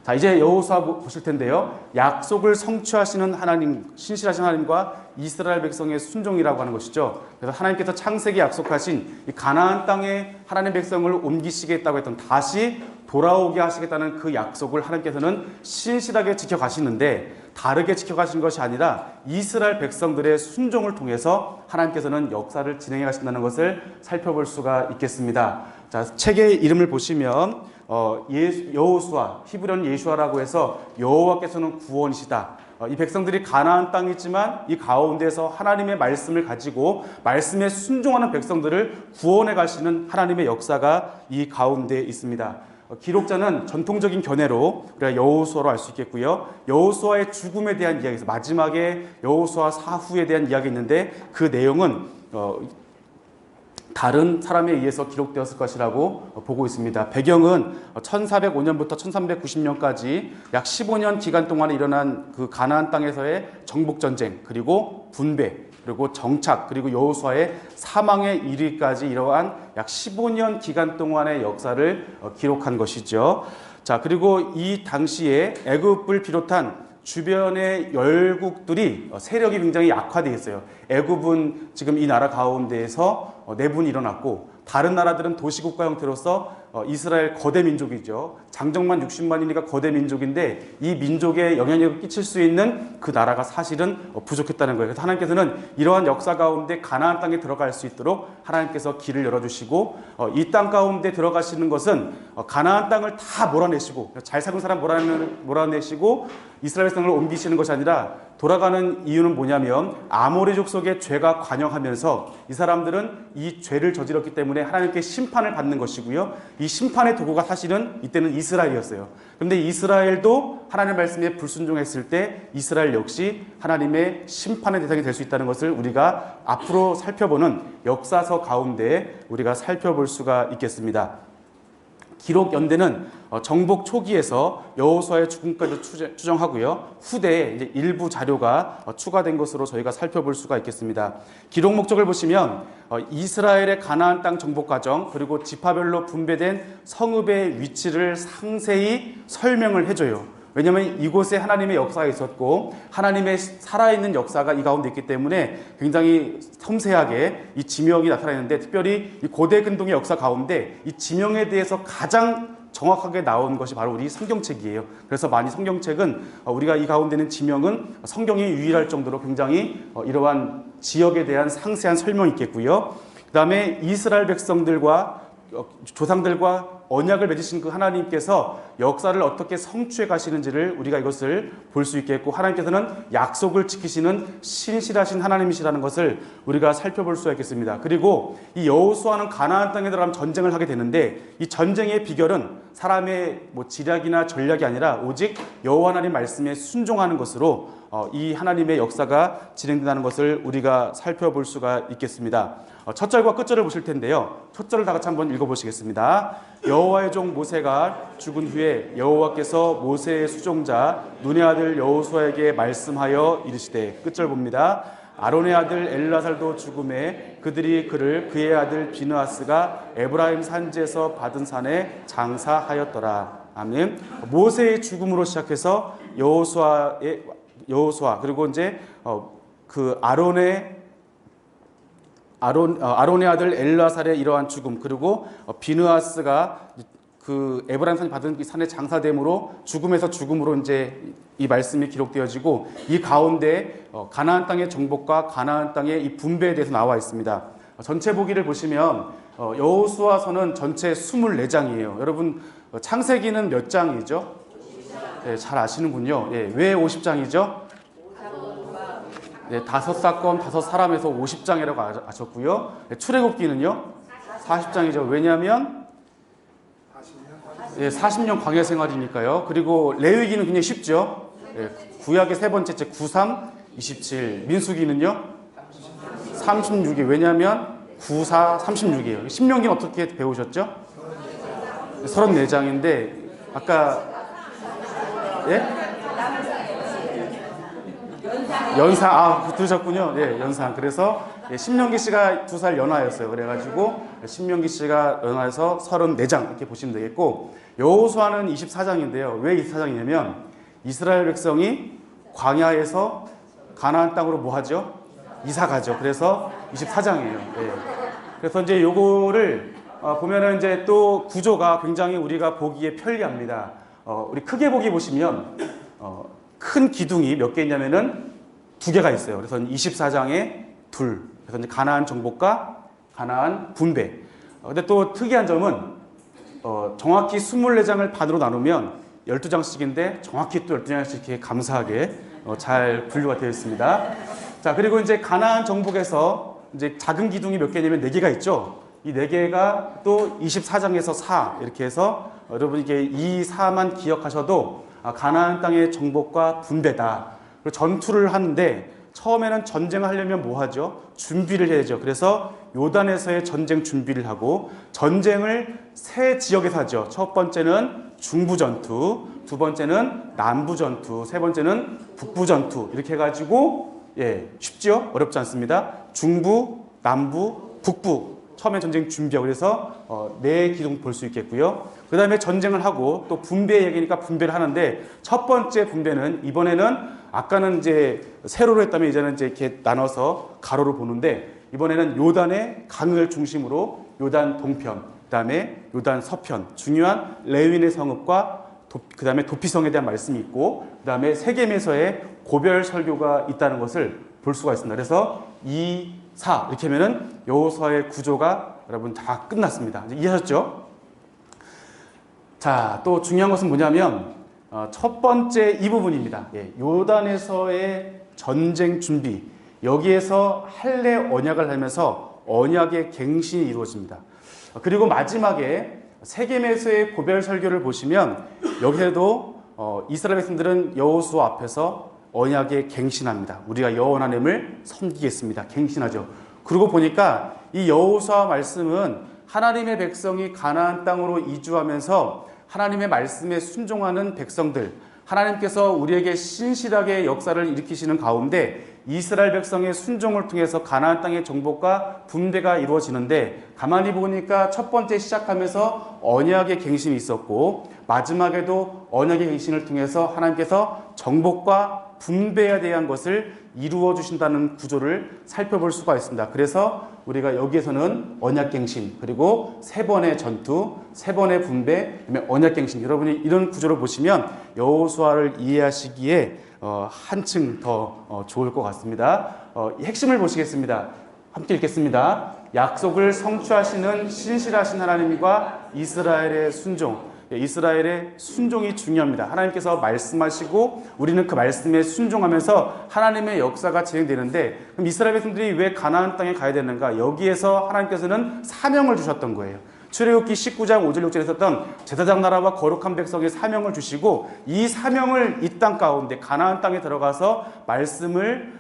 자, 이제 여호수아 보실 텐데요. 약속을 성취하시는 하나님, 신실하신 하나님과 이스라엘 백성의 순종이라고 하는 것이죠. 그래서 하나님께서 창세기 약속하신 이 가나안 땅에 하나님 백성을 옮기시겠다고 했던, 다시 돌아오게 하시겠다는 그 약속을 하나님께서는 신실하게 지켜가시는데, 다르게 지켜가신 것이 아니라 이스라엘 백성들의 순종을 통해서 하나님께서는 역사를 진행해 가신다는 것을 살펴볼 수가 있겠습니다. 자, 책의 이름을 보시면 여호수아, 히브리어는 예수아라고 해서 여호와께서는 구원이시다. 이 백성들이 가나안 땅이지만 이 가운데서 하나님의 말씀을 가지고 말씀에 순종하는 백성들을 구원해 가시는 하나님의 역사가 이 가운데 있습니다. 기록자는 전통적인 견해로 우리가 여호수아로 알 수 있겠고요. 여호수아의 죽음에 대한 이야기에서 마지막에 여호수아 사후에 대한 이야기가 있는데, 그 내용은 다른 사람에 의해서 기록되었을 것이라고 보고 있습니다. 배경은 1405년부터 1390년까지 약 15년 기간 동안에 일어난 그 가나안 땅에서의 정복전쟁, 그리고 분배, 그리고 정착, 그리고 여호수아의 사망에 이르기까지 이러한 약 15년 기간 동안의 역사를 기록한 것이죠. 자, 그리고 이 당시에 애굽을 비롯한 주변의 열국들이 세력이 굉장히 약화되어 있어요. 애굽은 지금 이 나라 가운데에서 내분이 일어났고, 다른 나라들은 도시국가 형태로서 이스라엘 거대 민족이죠. 장정만 60만이니까 거대 민족인데, 이 민족에 영향력을 끼칠 수 있는 그 나라가 사실은 부족했다는 거예요. 그래서 하나님께서는 이러한 역사 가운데 가나안 땅에 들어갈 수 있도록 하나님께서 길을 열어주시고, 이 땅 가운데 들어가시는 것은 가나안 땅을 다 몰아내시고, 잘 사는 사람 몰아내시고 이스라엘 백성을 옮기시는 것이 아니라, 돌아가는 이유는 뭐냐면 아모리족 속의 죄가 관영하면서 이 사람들은 이 죄를 저질렀기 때문에 하나님께 심판을 받는 것이고요. 이 심판의 도구가 사실은 이때는 이스라엘이었어요. 그런데 이스라엘도 하나님의 말씀에 불순종했을 때 이스라엘 역시 하나님의 심판의 대상이 될 수 있다는 것을 우리가 앞으로 살펴보는 역사서 가운데 우리가 살펴볼 수가 있겠습니다. 기록 연대는 정복 초기에서 여호수아의 죽음까지 추정하고요. 후대에 이제 일부 자료가 추가된 것으로 저희가 살펴볼 수가 있겠습니다. 기록 목적을 보시면 이스라엘의 가나안 땅 정복 과정, 그리고 지파별로 분배된 성읍의 위치를 상세히 설명을 해줘요. 왜냐하면 이곳에 하나님의 역사가 있었고 하나님의 살아있는 역사가 이 가운데 있기 때문에 굉장히 섬세하게 이 지명이 나타나 있는데, 특별히 이 고대 근동의 역사 가운데 이 지명에 대해서 가장 정확하게 나온 것이 바로 우리 성경책이에요. 그래서 많이 성경책은 우리가 이 가운데 있는 지명은 성경이 유일할 정도로 굉장히 이러한 지역에 대한 상세한 설명이 있겠고요. 그 다음에 이스라엘 백성들과 조상들과 언약을 맺으신 그 하나님께서 역사를 어떻게 성취해 가시는지를 우리가 이것을 볼 수 있겠고, 하나님께서는 약속을 지키시는 신실하신 하나님이시라는 것을 우리가 살펴볼 수가 있겠습니다. 그리고 이 여호수아는 가나안 땅에 들어가면 전쟁을 하게 되는데, 이 전쟁의 비결은 사람의 지략이나 전략이 아니라 오직 여호와 하나님 말씀에 순종하는 것으로 이 하나님의 역사가 진행된다는 것을 우리가 살펴볼 수가 있겠습니다. 첫 절과 끝 절을 보실 텐데요. 첫 절을 다 같이 한번 읽어보시겠습니다. 여호와의 종 모세가 죽은 후에 여호와께서 모세의 수종자 눈의 아들 여호수아에게 말씀하여 이르시되, 끝 절 봅니다. 아론의 아들 엘라살도 죽음에 그들이 그를 그의 아들 비느하스가 에브라임 산지에서 받은 산에 장사하였더라. 아멘. 모세의 죽음으로 시작해서 여호수아, 그리고 이제 그 아론의 아들 엘라살의 이러한 죽음, 그리고 비느하스가 그 에브라임 산이 받은 이 산의 장사됨으로 죽음에서 죽음으로 이제 이 말씀이 기록되어지고, 이 가운데 가나안 땅의 정복과 가나안 땅의 이 분배에 대해서 나와 있습니다. 전체 보기를 보시면 여호수아서는 전체 24장이에요. 여러분 창세기는 몇 장이죠? 네, 잘 아시는군요. 예, 왜 50장이죠? 네, 5사건 5사람에서 50장이라고 아셨고요. 네, 출애굽기는요 40장이죠. 왜냐하면 40년 광야 생활이니까요. 그리고 레위기는 굉장히 쉽죠. 네, 구약의 세 번째째 93, 27. 민수기는요 36이, 왜냐하면 94, 36이에요. 신명기는 어떻게 배우셨죠? 34장인데 아까 연상, 들으셨군요. 예, 연상. 그래서 신명기 씨가 2살 연하였어요. 그래가지고 신명기 씨가 연하여서 34장 이렇게 보시면 되겠고, 여호수아는 24장인데요. 왜 24장이냐면 이스라엘 백성이 광야에서 가나안 땅으로 뭐 하죠? 이사 가죠. 그래서 24장이에요. 네. 그래서 이제 요거를 보면은 이제 또 구조가 굉장히 우리가 보기에 편리합니다. 우리 크게 보기 보시면 큰 기둥이 몇 개 있냐면은 2개가 있어요. 그래서 24장에 둘. 그래서 이제 가나안 정복과 가나안 분배. 근데 또 특이한 점은 정확히 24장을 반으로 나누면 12장씩인데 정확히 또 12장씩 이렇게 감사하게 잘 분류가 되어 있습니다. 자, 그리고 이제 가나안 정복에서 이제 작은 기둥이 몇 개냐면 4개가 있죠. 이 4개가 또 24장에서 4 이렇게 해서 여러분 이게 이 4만 기억하셔도 가나안 땅의 정복과 분배다. 그리고 전투를 하는데 처음에는 전쟁을 하려면 뭐 하죠? 준비를 해야죠. 그래서 요단에서의 전쟁 준비를 하고 전쟁을 3 지역에서 하죠. 첫 번째는 중부 전투, 두 번째는 남부 전투, 세 번째는 북부 전투 이렇게 해가지고 쉽죠? 어렵지 않습니다. 중부, 남부, 북부 처음에 전쟁 준비하고 그래서 4 기둥 볼 수 있겠고요. 그 다음에 전쟁을 하고 또 분배 얘기니까 분배를 하는데 첫 번째 분배는 이번에는 아까는 이제 세로로 했다면 이제는 이제 이렇게 나눠서 가로로 보는데 이번에는 요단의 강을 중심으로 요단 동편, 그 다음에 요단 서편 중요한 레윈의 성읍과 그 다음에 도피성에 대한 말씀이 있고 그 다음에 세겜에서의 고별 설교가 있다는 것을 볼 수가 있습니다. 그래서 2, 4 이렇게 하면은 여호수아의 구조가 여러분 다 끝났습니다. 이해하셨죠? 자, 또 중요한 것은 뭐냐면 첫 번째 이 부분입니다. 요단에서의 전쟁 준비 여기에서 할례 언약을 하면서 언약의 갱신이 이루어집니다. 그리고 마지막에 세겜에서의 고별 설교를 보시면 여기에도 이스라엘 백성들은 여호수아 앞에서 언약에 갱신합니다. 우리가 여호와 하나님을 섬기겠습니다. 갱신하죠. 그러고 보니까 이 여호수아 말씀은 하나님의 백성이 가나안 땅으로 이주하면서 하나님의 말씀에 순종하는 백성들, 하나님께서 우리에게 신실하게 역사를 일으키시는 가운데 이스라엘 백성의 순종을 통해서 가나안 땅의 정복과 분배가 이루어지는데 가만히 보니까 첫 번째 시작하면서 언약의 갱신이 있었고 마지막에도 언약의 갱신을 통해서 하나님께서 정복과 분배에 대한 것을 이루어 주신다는 구조를 살펴볼 수가 있습니다. 그래서 우리가 여기에서는 언약갱신 그리고 3번의 전투, 3번의 분배, 언약갱신 여러분이 이런 구조를 보시면 여호수아를 이해하시기에 한층 더 좋을 것 같습니다. 핵심을 보시겠습니다. 함께 읽겠습니다. 약속을 성취하시는 신실하신 하나님과 이스라엘의 순종. 이스라엘의 순종이 중요합니다. 하나님께서 말씀하시고 우리는 그 말씀에 순종하면서 하나님의 역사가 진행되는데 그럼 이스라엘 백성들이 왜 가나안 땅에 가야 되는가? 여기에서 하나님께서는 사명을 주셨던 거예요. 출애굽기 19장 5절 6절에 있었던 제사장 나라와 거룩한 백성의 사명을 주시고 이 사명을 이 땅 가운데 가나안 땅에 들어가서 말씀을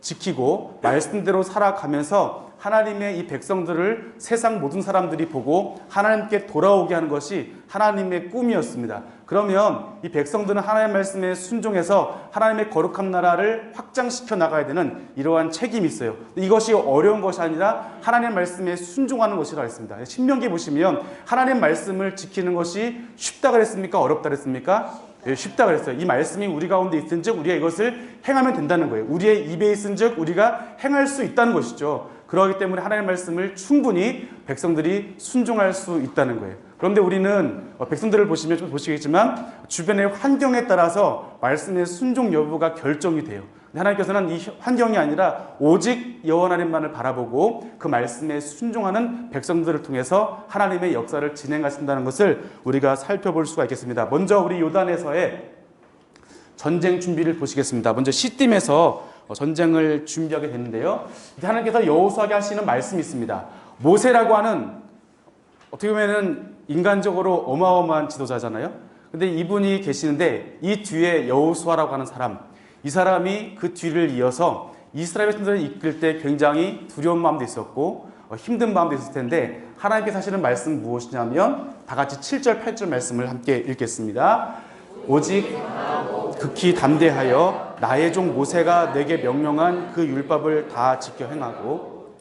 지키고 말씀대로 살아가면서 하나님의 이 백성들을 세상 모든 사람들이 보고 하나님께 돌아오게 하는 것이 하나님의 꿈이었습니다. 그러면 이 백성들은 하나님의 말씀에 순종해서 하나님의 거룩한 나라를 확장시켜 나가야 되는 이러한 책임이 있어요. 이것이 어려운 것이 아니라 하나님의 말씀에 순종하는 것이라 했습니다. 신명기 보시면 하나님의 말씀을 지키는 것이 쉽다 그랬습니까? 어렵다 그랬습니까? 쉽다 그랬어요. 이 말씀이 우리 가운데 있은즉 우리가 이것을 행하면 된다는 거예요. 우리의 입에 있은즉 우리가 행할 수 있다는 것이죠. 그렇기 때문에 하나님의 말씀을 충분히 백성들이 순종할 수 있다는 거예요. 그런데 우리는 백성들을 보시면 좀 보시겠지만 주변의 환경에 따라서 말씀의 순종 여부가 결정이 돼요. 하나님께서는 이 환경이 아니라 오직 여호와 하나님만을 바라보고 그 말씀에 순종하는 백성들을 통해서 하나님의 역사를 진행하신다는 것을 우리가 살펴볼 수가 있겠습니다. 먼저 우리 요단에서의 전쟁 준비를 보시겠습니다. 먼저 시딤에서 전쟁을 준비하게 됐는데요. 하나님께서 여호수아에게 하시는 말씀이 있습니다. 모세라고 하는 어떻게 보면은 인간적으로 어마어마한 지도자잖아요. 근데 이분이 계시는데 이 뒤에 여호수아라고 하는 사람, 이 사람이 그 뒤를 이어서 이스라엘 백성들을 이끌 때 굉장히 두려운 마음도 있었고 힘든 마음도 있을 텐데 하나님께서 하시는 말씀 무엇이냐면 다 같이 7절 8절 말씀을 함께 읽겠습니다. 오직 극히 담대하여 나의 종 모세가 내게 명령한 그 율법을 다 지켜 행하고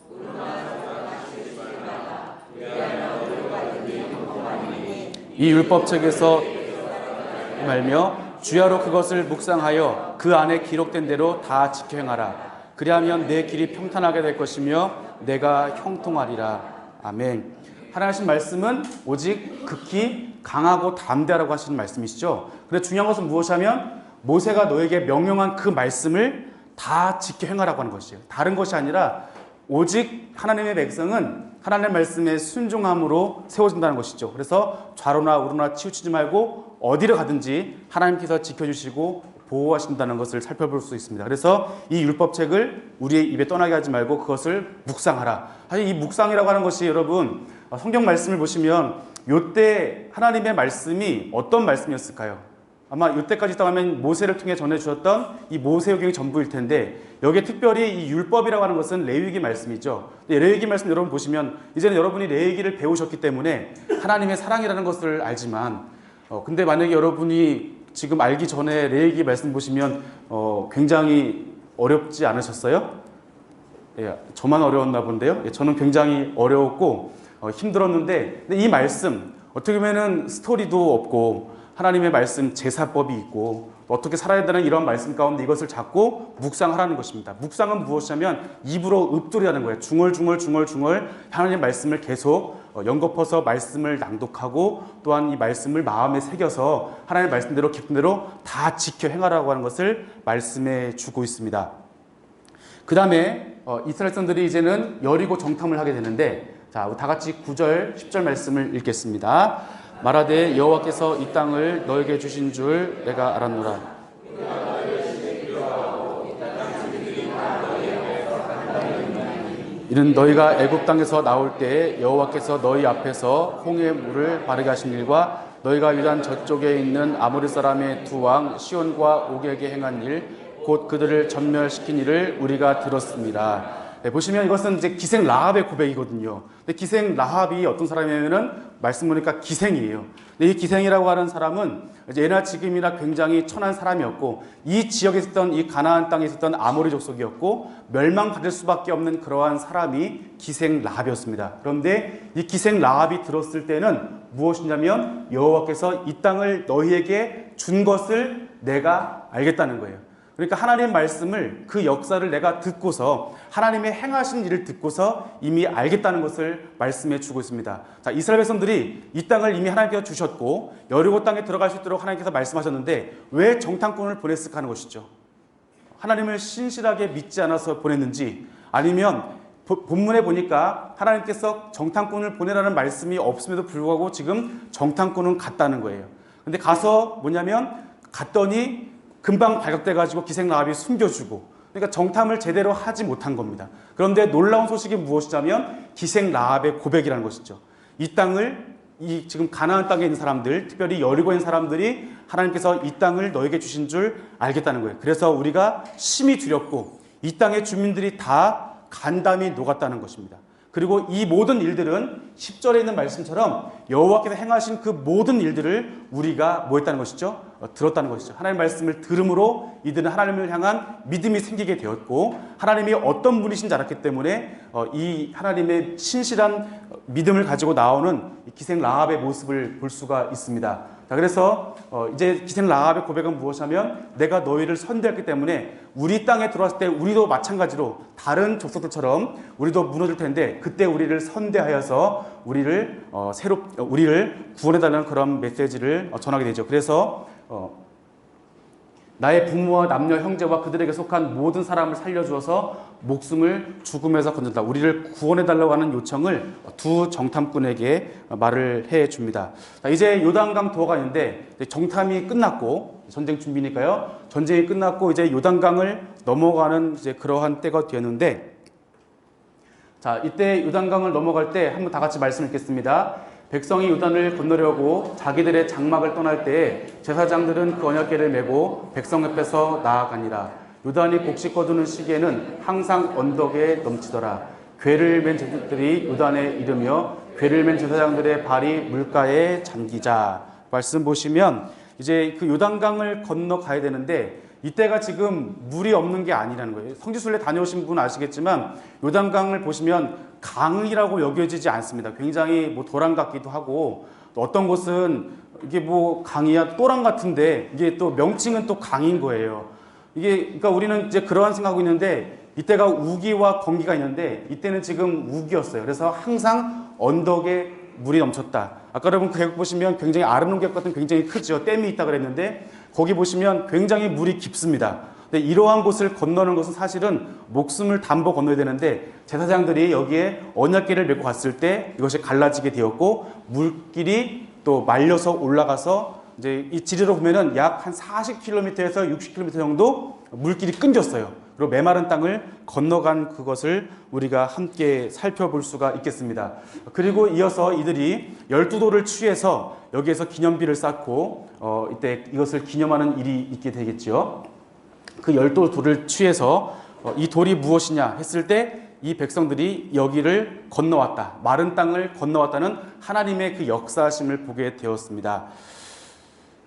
이 율법책에서 말며 주야로 그것을 묵상하여 그 안에 기록된 대로 다 지켜 행하라. 그리하면 내 길이 평탄하게 될 것이며 내가 형통하리라. 아멘. 하나님 말씀은 오직 극히 강하고 담대하라고 하시는 말씀이시죠. 그런데 중요한 것은 무엇이냐면 모세가 너에게 명령한 그 말씀을 다 지켜 행하라고 하는 것이에요. 다른 것이 아니라 오직 하나님의 백성은 하나님의 말씀에 순종함으로 세워진다는 것이죠. 그래서 좌로나 우로나 치우치지 말고 어디를 가든지 하나님께서 지켜주시고 보호하신다는 것을 살펴볼 수 있습니다. 그래서 이 율법책을 우리의 입에 떠나게 하지 말고 그것을 묵상하라. 사실 이 묵상이라고 하는 것이 여러분 성경 말씀을 보시면 이때 하나님의 말씀이 어떤 말씀이었을까요? 아마 이때까지 따면 모세를 통해 전해주셨던 이 모세오경이 전부일 텐데 여기에 특별히 이 율법이라고 하는 것은 레위기 말씀이죠. 레위기 말씀 여러분 보시면 이제는 여러분이 레위기를 배우셨기 때문에 하나님의 사랑이라는 것을 알지만 근데 만약에 여러분이 지금 알기 전에 레위기 말씀 보시면 굉장히 어렵지 않으셨어요? 예, 저만 어려웠나 본데요. 예, 저는 굉장히 어려웠고 힘들었는데 근데 이 말씀 어떻게 보면은 스토리도 없고 하나님의 말씀 제사법이 있고 어떻게 살아야 되는 이런 말씀 가운데 이것을 잡고 묵상하라는 것입니다. 묵상은 무엇이냐면 입으로 읊조리하는 거예요. 중얼중얼 하나님의 말씀을 계속 연거퍼서 말씀을 낭독하고 또한 이 말씀을 마음에 새겨서 하나님의 말씀대로 깊은 대로 다 지켜 행하라고 하는 것을 말씀해 주고 있습니다. 그 다음에 이스라엘 사람들이 이제는 여리고 정탐을 하게 되는데 자, 다 같이 9절 10절 말씀을 읽겠습니다. 말하되 여호와께서 이 땅을 너에게 주신 줄 내가 알았노라. 이는 너희가 애굽 땅에서 나올 때 여호와께서 너희 앞에서 홍해 물을 바르게 하신 일과 너희가 유단 저쪽에 있는 아모리 사람의 두 왕 시온과 옥에게 행한 일 곧 그들을 전멸시킨 일을 우리가 들었습니다. 네, 보시면 이것은 이제 기생 라합의 고백이거든요. 근데 기생 라합이 어떤 사람이냐면은 말씀 보니까 기생이에요. 근데 이 기생이라고 하는 사람은 예나 지금이나 굉장히 천한 사람이었고 이 지역에 있었던 이 가나안 땅에 있었던 아모리 족속이었고 멸망받을 수밖에 없는 그러한 사람이 기생 라합이었습니다. 그런데 이 기생 라합이 들었을 때는 무엇이냐면 여호와께서 이 땅을 너희에게 준 것을 내가 알겠다는 거예요. 그러니까 하나님의 말씀을 그 역사를 내가 듣고서 하나님의 행하신 일을 듣고서 이미 알겠다는 것을 말씀해 주고 있습니다. 자, 이스라엘 백성들이 이 땅을 이미 하나님께서 주셨고 여리고 땅에 들어갈 수 있도록 하나님께서 말씀하셨는데 왜 정탐꾼을 보냈을까 하는 것이죠. 하나님을 신실하게 믿지 않아서 보냈는지 아니면 본문에 보니까 하나님께서 정탐꾼을 보내라는 말씀이 없음에도 불구하고 지금 정탐꾼은 갔다는 거예요. 근데 가서 뭐냐면 갔더니 금방 발각돼가지고 기생 라합이 숨겨주고 그러니까 정탐을 제대로 하지 못한 겁니다. 그런데 놀라운 소식이 무엇이냐면 기생 라합의 고백이라는 것이죠. 이 땅을 이 지금 가나안 땅에 있는 사람들 특별히 여리고에 있는 사람들이 하나님께서 이 땅을 너에게 주신 줄 알겠다는 거예요. 그래서 우리가 심히 두렵고 이 땅의 주민들이 다 간담이 녹았다는 것입니다. 그리고 이 모든 일들은 10절에 있는 말씀처럼 여호와께서 행하신 그 모든 일들을 우리가 뭐 했다는 것이죠? 들었다는 것이죠. 하나님의 말씀을 들음으로 이들은 하나님을 향한 믿음이 생기게 되었고 하나님이 어떤 분이신지 알았기 때문에 이 하나님의 신실한 믿음을 가지고 나오는 기생 라합의 모습을 볼 수가 있습니다. 자, 그래서 이제 기생 라합의 고백은 무엇이냐면 내가 너희를 선대했기 때문에 우리 땅에 들어왔을 때 우리도 마찬가지로 다른 족속들처럼 우리도 무너질 텐데 그때 우리를 선대하여서 우리를 우리를 구원해달라는 그런 메시지를 전하게 되죠. 그래서 나의 부모와 남녀 형제와 그들에게 속한 모든 사람을 살려주어서 목숨을 죽음에서 건졌다. 우리를 구원해달라고 하는 요청을 두 정탐꾼에게 말을 해줍니다. 이제 요단강 도가 있는데 정탐이 끝났고 전쟁 준비니까요. 전쟁이 끝났고 이제 요단강을 넘어가는 이제 그러한 때가 되었는데 자 이때 요단강을 넘어갈 때 한번 다 같이 말씀 읽겠습니다. 백성이 요단을 건너려고 자기들의 장막을 떠날 때에 제사장들은 그 언약궤를 메고 백성 옆에서 나아가니라. 요단이 곡식 거두는 시기에는 항상 언덕에 넘치더라. 궤를 맨 제사장들이 요단에 이르며 궤를 맨 제사장들의 발이 물가에 잠기자. 말씀 보시면 이제 그 요단강을 건너가야 되는데 이때가 지금 물이 없는 게 아니라는 거예요. 성지순례 다녀오신 분 아시겠지만 요단강을 보시면 강이라고 여겨지지 않습니다. 굉장히 도랑 같기도 하고 또 어떤 곳은 이게 뭐 강이야 또랑 같은데 이게 또 명칭은 또 강인 거예요. 이게 그러니까 우리는 이제 그러한 생각하고 있는데 이때가 우기와 건기가 있는데 이때는 지금 우기였어요. 그래서 항상 언덕에 물이 넘쳤다. 아까 여러분 계곡 보시면 굉장히 아름다운 계곡 같은 굉장히 크죠. 댐이 있다 그랬는데 거기 보시면 굉장히 물이 깊습니다. 근데 이러한 곳을 건너는 것은 사실은 목숨을 담보 건너야 되는데 제사장들이 여기에 언약궤를 메고 갔을 때 이것이 갈라지게 되었고 물길이 또 말려서 올라가서 이제 이 지리로 보면은 약 한 40km에서 60km 정도 물길이 끊겼어요. 그리고 메마른 땅을 건너간 그것을 우리가 함께 살펴볼 수가 있겠습니다. 그리고 이어서 이들이 12돌을 취해서 여기에서 기념비를 쌓고 이때 이것을 기념하는 일이 있게 되겠죠. 그 12돌을 취해서 이 돌이 무엇이냐 했을 때 이 백성들이 여기를 건너왔다. 마른 땅을 건너왔다는 하나님의 그 역사하심을 보게 되었습니다.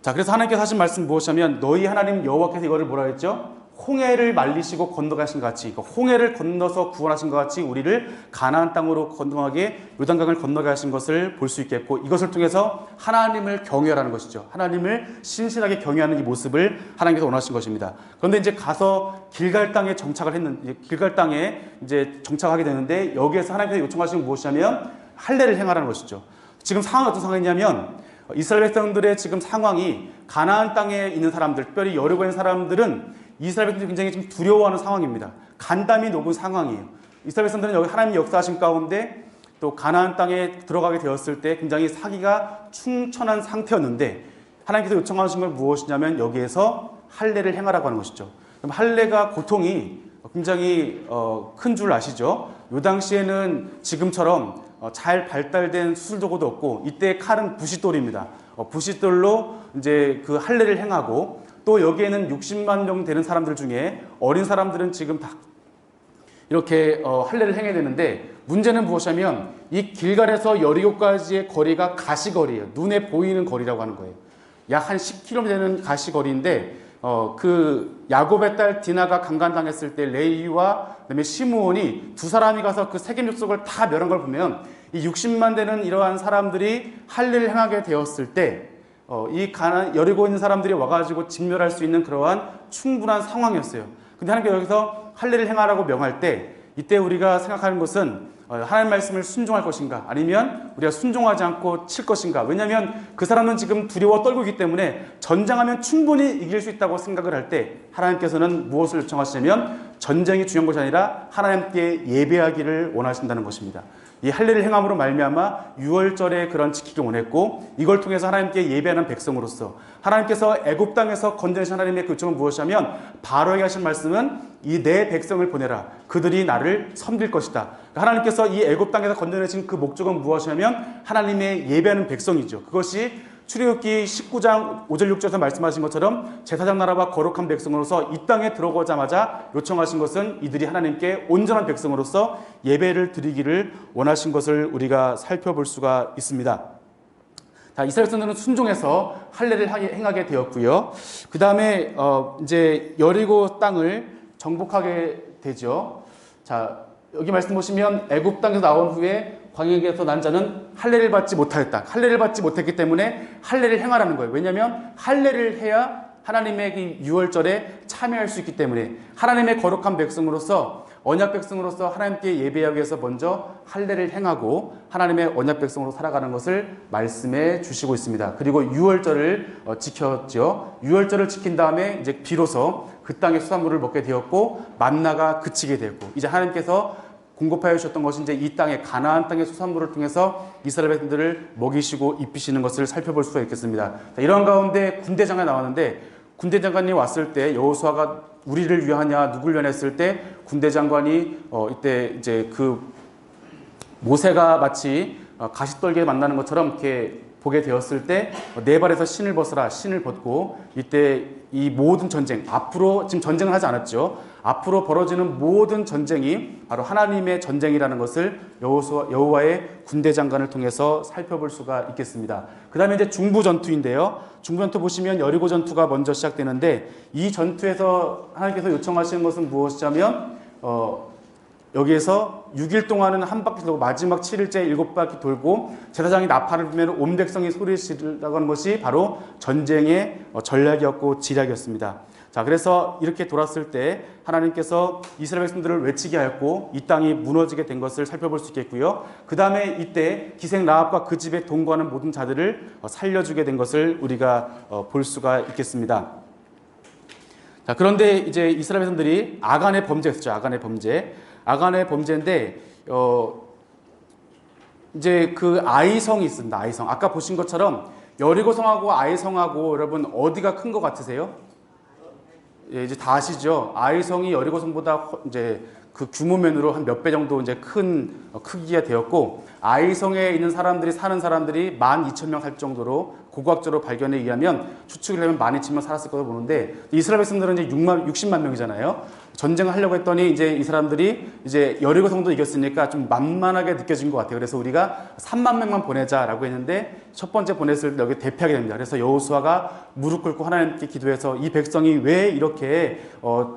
자, 그래서 하나님께서 하신 말씀 무엇이냐면 너희 하나님 여호와께서 이거를 뭐라 했죠? 홍해를 말리시고 건너가신 것 같이, 홍해를 건너서 구원하신 것 같이 우리를 가나안 땅으로 건너가게 요단강을 건너게 하신 것을 볼 수 있겠고, 이것을 통해서 하나님을 경외하라는 것이죠. 하나님을 신실하게 경외하는 이 모습을 하나님께서 원하신 것입니다. 그런데 이제 가서 길갈 땅에 정착을 했는데, 길갈 땅에 이제 정착하게 되는데 여기에서 하나님께서 요청하신 건 무엇이냐면 할례를 행하라는 것이죠. 지금 상황이 어떤 상황이냐면 이스라엘 백성들의 지금 상황이 가나안 땅에 있는 사람들, 특별히 여리고에 있는 사람들은 이스라엘 백성들이 굉장히 좀 두려워하는 상황입니다. 간담이 녹은 상황이에요. 이스라엘 백성들은 여기 하나님의 역사하심 가운데 또 가나안 땅에 들어가게 되었을 때 굉장히 사기가 충천한 상태였는데 하나님께서 요청하신 건 무엇이냐면 여기에서 할례를 행하라고 하는 것이죠. 그럼 할례가 고통이 굉장히 큰 줄 아시죠? 요 당시에는 지금처럼 잘 발달된 수술 도구도 없고 이때 칼은 부싯돌입니다. 부싯돌로 이제 그 할례를 행하고 또 여기에는 60만 명 되는 사람들 중에 어린 사람들은 지금 다 이렇게 할례를 행해야 되는데 문제는 무엇이냐면 이 길갈에서 여리고까지의 거리가 가시거리예요. 눈에 보이는 거리라고 하는 거예요. 약 한 10km 되는 가시거리인데 그 야곱의 딸 디나가 강간당했을 때 레이와 그다음에 시므온이 두 사람이 가서 그 세겜 족속을 다 멸한 걸 보면 이 60만 되는 이러한 사람들이 할례를 행하게 되었을 때 이 여리고 있는 사람들이 와가지고 진멸할 수 있는 그러한 충분한 상황이었어요. 근데 하나님께서 여기서 할례를 행하라고 명할 때 이때 우리가 생각하는 것은 하나님 말씀을 순종할 것인가 아니면 우리가 순종하지 않고 칠 것인가. 왜냐하면 그 사람은 지금 두려워 떨고 있기 때문에 전쟁하면 충분히 이길 수 있다고 생각을 할 때 하나님께서는 무엇을 요청하시냐면 전쟁이 중요한 것이 아니라 하나님께 예배하기를 원하신다는 것입니다. 이 할례를 행함으로 말미암아 유월절에 그런 지키기 원했고 이걸 통해서 하나님께 예배하는 백성으로서 하나님께서 애굽 땅에서 건져내신 하나님의 그 요청은 무엇이냐면 바로에게 하신 말씀은 이 내 백성을 보내라. 그들이 나를 섬길 것이다. 하나님께서 이 애굽 땅에서 건져내신 그 목적은 무엇이냐면 하나님의 예배하는 백성이죠. 그것이 출애굽기 19장 5절 6절에서 말씀하신 것처럼 제사장 나라와 거룩한 백성으로서 이 땅에 들어오자마자 요청하신 것은 이들이 하나님께 온전한 백성으로서 예배를 드리기를 원하신 것을 우리가 살펴볼 수가 있습니다. 자, 이스라엘 백성들은 순종해서 할례를 행하게 되었고요. 그 다음에 이제 여리고 땅을 정복하게 되죠. 자, 여기 말씀 보시면 애굽 땅에서 나온 후에 광야에서 난 자는 할례를 받지 못하였다. 할례를 받지 못했기 때문에 할례를 행하라는 거예요. 왜냐하면 할례를 해야 하나님의 유월절에 참여할 수 있기 때문에 하나님의 거룩한 백성으로서 언약 백성으로서 하나님께 예배하기 위해서 먼저 할례를 행하고 하나님의 언약 백성으로 살아가는 것을 말씀해 주시고 있습니다. 그리고 유월절을 지켰죠. 유월절을 지킨 다음에 이제 비로소 그 땅의 수산물을 먹게 되었고 만나가 그치게 되었고 이제 하나님께서 공급하여 주셨던 것이 이제 이 땅의 가나안 땅의 수산물을 통해서 이스라엘 백성들을 먹이시고 입히시는 것을 살펴볼 수가 있겠습니다. 자, 이런 가운데 군대 장관이 나왔는데 군대 장관이 왔을 때 여호수아가 우리를 위하냐 누굴 위하냐했을 때 군대 장관이 이때 이제 그 모세가 마치 가시떨기에 만나는 것처럼 이렇게 보게 되었을 때 네 발에서 신을 벗어라 신을 벗고 이때 이 모든 전쟁 앞으로 지금 전쟁을 하지 않았죠. 앞으로 벌어지는 모든 전쟁이 바로 하나님의 전쟁이라는 것을 여호와의 군대 장관을 통해서 살펴볼 수가 있겠습니다. 그 다음에 이제 중부 전투인데요. 중부 전투 보시면 여리고 전투가 먼저 시작되는데 이 전투에서 하나님께서 요청하시는 것은 무엇이냐면 여기에서 6일 동안은 한 바퀴 돌고 마지막 7일째 7바퀴 돌고 제사장이 나팔을 불면 온 백성이 소리 지르라고 하는 것이 바로 전쟁의 전략이었고 지략이었습니다. 자, 그래서 이렇게 돌았을 때 하나님께서 이스라엘 백성들을 외치게 하였고 이 땅이 무너지게 된 것을 살펴볼 수 있겠고요. 그 다음에 이때 기생 라합과 그 집에 동거하는 모든 자들을 살려주게 된 것을 우리가 볼 수가 있겠습니다. 자, 그런데 이제 이스라엘 백성들이 아간의 범죄였죠. 아간의 범죄인데 이제 그 아이성이 있습니다. 아이성. 아까 보신 것처럼 여리고성하고 아이성하고 여러분 어디가 큰 것 같으세요? 예, 이제 다 아시죠? 아이성이 여리고성보다 이제 그 규모면으로 한 몇 배 정도 이제 큰 크기가 되었고, 아이성에 있는 사람들이 사는 사람들이 12,000명 살 정도로 고고학적으로 발견에 의하면 추측을 하면 12,000명 살았을 거라고 보는데, 이스라엘 백성들은 이제 60만 명이잖아요. 전쟁을 하려고 했더니 이제 이 사람들이 이제 여리고성도 이겼으니까 좀 만만하게 느껴진 것 같아요. 그래서 우리가 3만 명만 보내자라고 했는데 첫 번째 보냈을 때 여기 대피하게 됩니다. 그래서 여호수아가 무릎 꿇고 하나님께 기도해서 이 백성이 왜 이렇게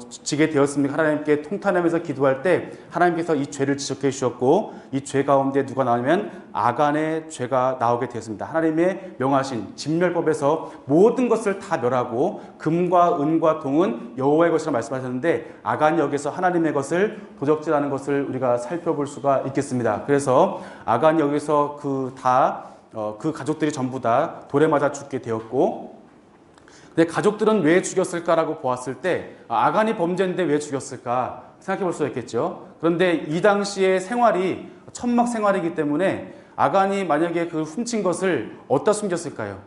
지게 되었습니까? 하나님께 통탄하면서 기도할 때 하나님께서 이 죄를 지적해 주셨고, 이 죄 가운데 누가 나오면 아간의 죄가 나오게 되었습니다. 하나님의 명하신 진멸법에서 모든 것을 다 멸하고 금과 은과 동은 여호와의 것이라 말씀하셨는데, 아간이 여기서 하나님의 것을 도적질하는 것을 우리가 살펴볼 수가 있겠습니다. 그래서 아간이 여기서 그 가족들이 전부 다 돌에 맞아 죽게 되었고, 근데 가족들은 왜 죽였을까라고 보았을 때 아간이 범죄인데 왜 죽였을까 생각해 볼 수 있겠죠. 그런데 이 당시의 생활이 천막 생활이기 때문에 아간이 만약에 그 훔친 것을 어디다 숨겼을까요?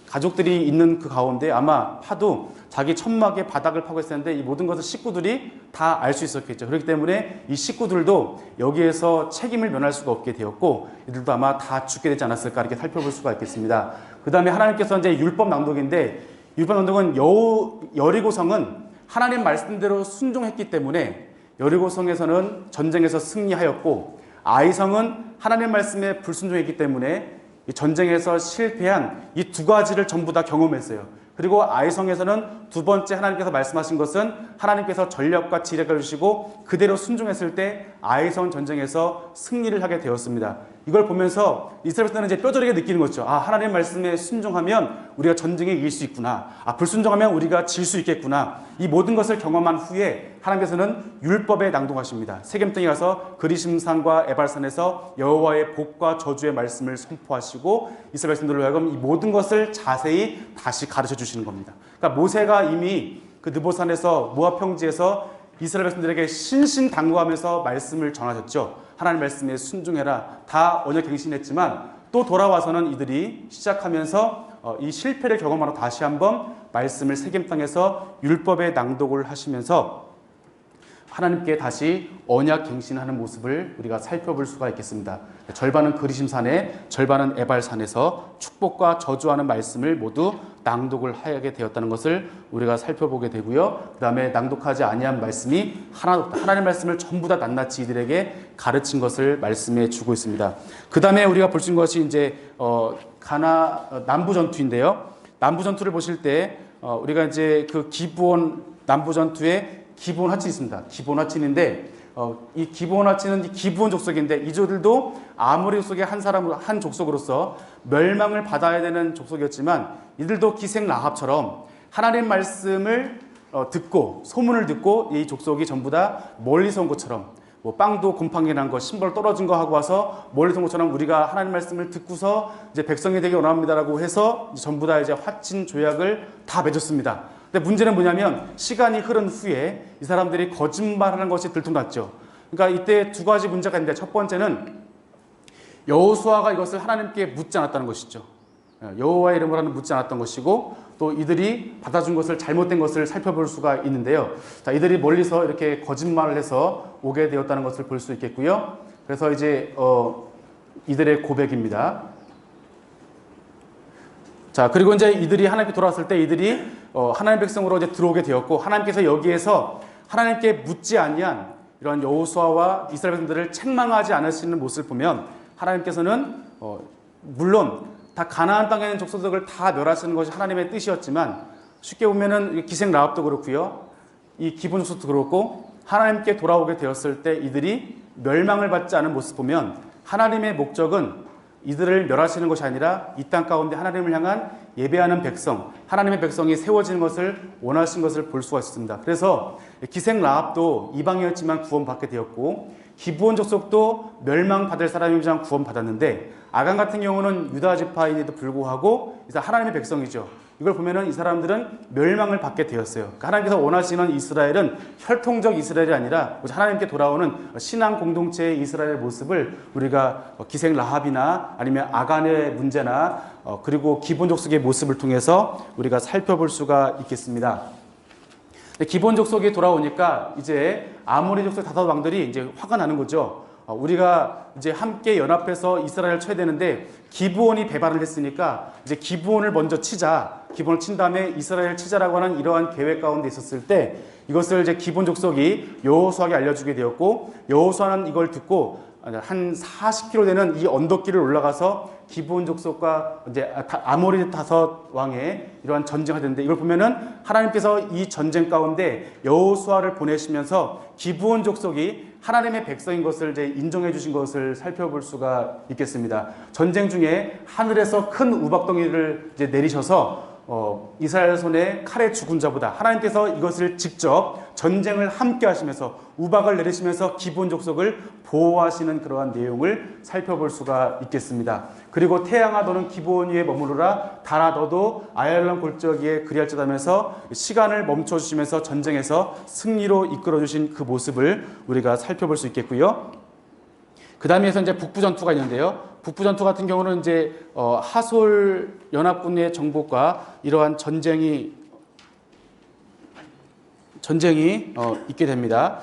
가족들이 있는 그 가운데 아마 파도 자기 천막의 바닥을 파고 있었는데 이 모든 것을 식구들이 다 알 수 있었겠죠. 그렇기 때문에 이 식구들도 여기에서 책임을 면할 수가 없게 되었고, 이들도 아마 다 죽게 되지 않았을까 이렇게 살펴볼 수가 있겠습니다. 그 다음에 하나님께서 이제 율법 낭독인데, 율법 낭독은 여리고성은 하나님 말씀대로 순종했기 때문에 여리고성에서는 전쟁에서 승리하였고, 아이성은 하나님 말씀에 불순종했기 때문에 이 전쟁에서 실패한 이 두 가지를 전부 다 경험했어요. 그리고 아이성에서는 두 번째 하나님께서 말씀하신 것은 하나님께서 전략과 지략을 주시고 그대로 순종했을 때 아이성 전쟁에서 승리를 하게 되었습니다. 이걸 보면서 이스라엘 백성들은 이제 뼈저리게 느끼는 거죠. 아, 하나님 말씀에 순종하면 우리가 전쟁에 이길 수 있구나. 아, 불순종하면 우리가 질 수 있겠구나. 이 모든 것을 경험한 후에 하나님께서는 율법에 낭독하십니다. 세겜등에 가서 그리심산과 에발산에서 여호와의 복과 저주의 말씀을 선포하시고 이스라엘 백성들로 하여금 이 모든 것을 자세히 다시 가르쳐 주시는 겁니다. 그러니까 모세가 이미 그 느보산에서 모압 평지에서 이스라엘 백성들에게 신신당부하면서 말씀을 전하셨죠. 하나님 말씀에 순종해라. 다 언약갱신했지만 또 돌아와서는 이들이 시작하면서 이 실패를 경험하러 다시 한번 말씀을 세겜 땅에서 율법의 낭독을 하시면서 하나님께 다시 언약갱신하는 모습을 우리가 살펴볼 수가 있겠습니다. 절반은 그리심산에, 절반은 에발산에서 축복과 저주하는 말씀을 모두 낭독을 하게 되었다는 것을 우리가 살펴보게 되고요. 그 다음에 낭독하지 아니한 말씀이 하나도 없다. 하나님 말씀을 전부 다 낱낱이 이들에게 가르친 것을 말씀해 주고 있습니다. 그 다음에 우리가 볼 수 있는 것이 이제 남부 전투인데요. 남부 전투를 보실 때 우리가 이제 그 기브온 남부 전투에 기브온 화친이 있습니다. 기브온 화친인데 이 기브온 화친은 기브온 족속인데 이들도 아모리 족속의 한 족속으로서 멸망을 받아야 되는 족속이었지만 이들도 기생 라합처럼 하나님 말씀을 듣고 소문을 듣고 이 족속이 전부 다 멀리서 온 것처럼 뭐 빵도 곰팡이 난 거, 신발 떨어진 거 하고 와서 멀리서 온 것처럼 우리가 하나님 말씀을 듣고서 이제 백성이 되기 원합니다라고 해서 전부 다 이제 화친 조약을 다 맺었습니다. 근데 문제는 뭐냐면 시간이 흐른 후에 이 사람들이 거짓말하는 것이 들통났죠. 그러니까 이때 두 가지 문제가 있는데 첫 번째는 여호수아가 이것을 하나님께 묻지 않았다는 것이죠. 여호와의 이름으로 묻지 않았던 것이고 또 이들이 받아준 것을 잘못된 것을 살펴볼 수가 있는데요. 자, 이들이 멀리서 이렇게 거짓말을 해서 오게 되었다는 것을 볼 수 있겠고요. 그래서 이제 이들의 고백입니다. 자, 그리고 이제 이들이 하나님께 돌아왔을 때 이들이 하나님 백성으로 이제 들어오게 되었고 하나님께서 여기에서 하나님께 묻지 아니한 이런 여호수아와 이스라엘 백성들을 책망하지 않으시는 모습을 보면 하나님께서는 물론 다 가나안 땅에 있는 족속들을 다 멸하시는 것이 하나님의 뜻이었지만 쉽게 보면은 기생 라합도 그렇고요. 이 기브온 족속도 그렇고 하나님께 돌아오게 되었을 때 이들이 멸망을 받지 않은 모습 보면 하나님의 목적은 이들을 멸하시는 것이 아니라 이 땅 가운데 하나님을 향한 예배하는 백성, 하나님의 백성이 세워지는 것을 원하신 것을 볼 수가 있습니다. 그래서 기생 라합도 이방이었지만 구원받게 되었고 기브온 족속도 멸망받을 사람이지만 구원받았는데 아간 같은 경우는 유다 지파인에도 불구하고 이제 하나님의 백성이죠. 이걸 보면은 이 사람들은 멸망을 받게 되었어요. 그러니까 하나님께서 원하시는 이스라엘은 혈통적 이스라엘이 아니라 하나님께 돌아오는 신앙 공동체의 이스라엘의 모습을 우리가 기생 라합이나 아니면 아간의 문제나 그리고 기브온 족속의 모습을 통해서 우리가 살펴볼 수가 있겠습니다. 기브온 족속이 돌아오니까 이제 아모리 족속 다섯 왕들이 이제 화가 나는 거죠. 우리가 이제 함께 연합해서 이스라엘을 쳐야 되는데 기브온이 배반을 했으니까 이제 기브온을 먼저 치자. 기브온을 친 다음에 이스라엘을 치자라고 하는 이러한 계획 가운데 있었을 때 이것을 이제 기브온 족속이 여호수아에게 알려주게 되었고 여호수아는 이걸 듣고 한 40km 되는 이 언덕길을 올라가서 기브온 족속과 이제 아모리 다섯 왕의 이러한 전쟁을 하는데 이걸 보면은 하나님께서 이 전쟁 가운데 여호수아를 보내시면서 기브온 족속이 하나님의 백성인 것을 이제 인정해 주신 것을 살펴볼 수가 있겠습니다. 전쟁 중에 하늘에서 큰 우박덩이를 이제 내리셔서 이스라엘 손에 칼에 죽은 자보다 하나님께서 이것을 직접 전쟁을 함께 하시면서 우박을 내리시면서 기브온 족속을 보호하시는 그러한 내용을 살펴볼 수가 있겠습니다. 그리고 태양아 너는 기브온 위에 머무르라 달아 너도 아얄론 골짜기에 그리할지라면서 시간을 멈춰주시면서 전쟁에서 승리로 이끌어주신 그 모습을 우리가 살펴볼 수 있겠고요. 그 다음에서 이제 북부 전투가 있는데요. 북부 전투 같은 경우는 이제 하솔 연합군의 정복과 이러한 전쟁이 있게 됩니다.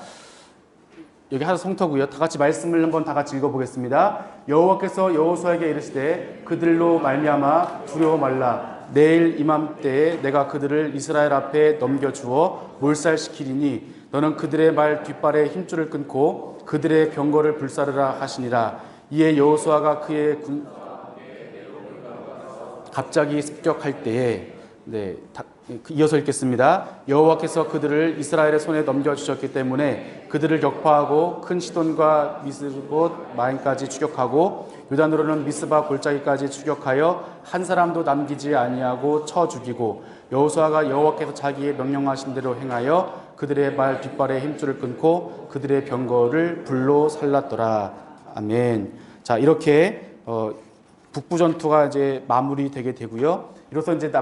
여기 하솔 성터고요. 다 같이 말씀을 한번 다 같이 읽어보겠습니다. 여호와께서 여호수아에게 이르시되 그들로 말미암아 두려워 말라. 내일 이맘때에 내가 그들을 이스라엘 앞에 넘겨주어 몰살시키리니 너는 그들의 말 뒷발에 힘줄을 끊고 그들의 병거를 불사르라 하시니라. 이에 여호수아가 그의 갑자기 습격할 때에 이어서 읽겠습니다. 여호와께서 그들을 이스라엘의 손에 넘겨주셨기 때문에 그들을 격파하고 큰 시돈과 미스봇 마임까지 추격하고 요단으로는 미스바 골짜기까지 추격하여 한 사람도 남기지 아니하고 쳐 죽이고 여호수아가 여호와께서 자기의 명령하신 대로 행하여 그들의 말 뒷발에 힘줄을 끊고 그들의 병거를 불로 살랐더라. 아멘. 자, 이렇게 북부 전투가 이제 마무리되게 되고요. 이로써 이제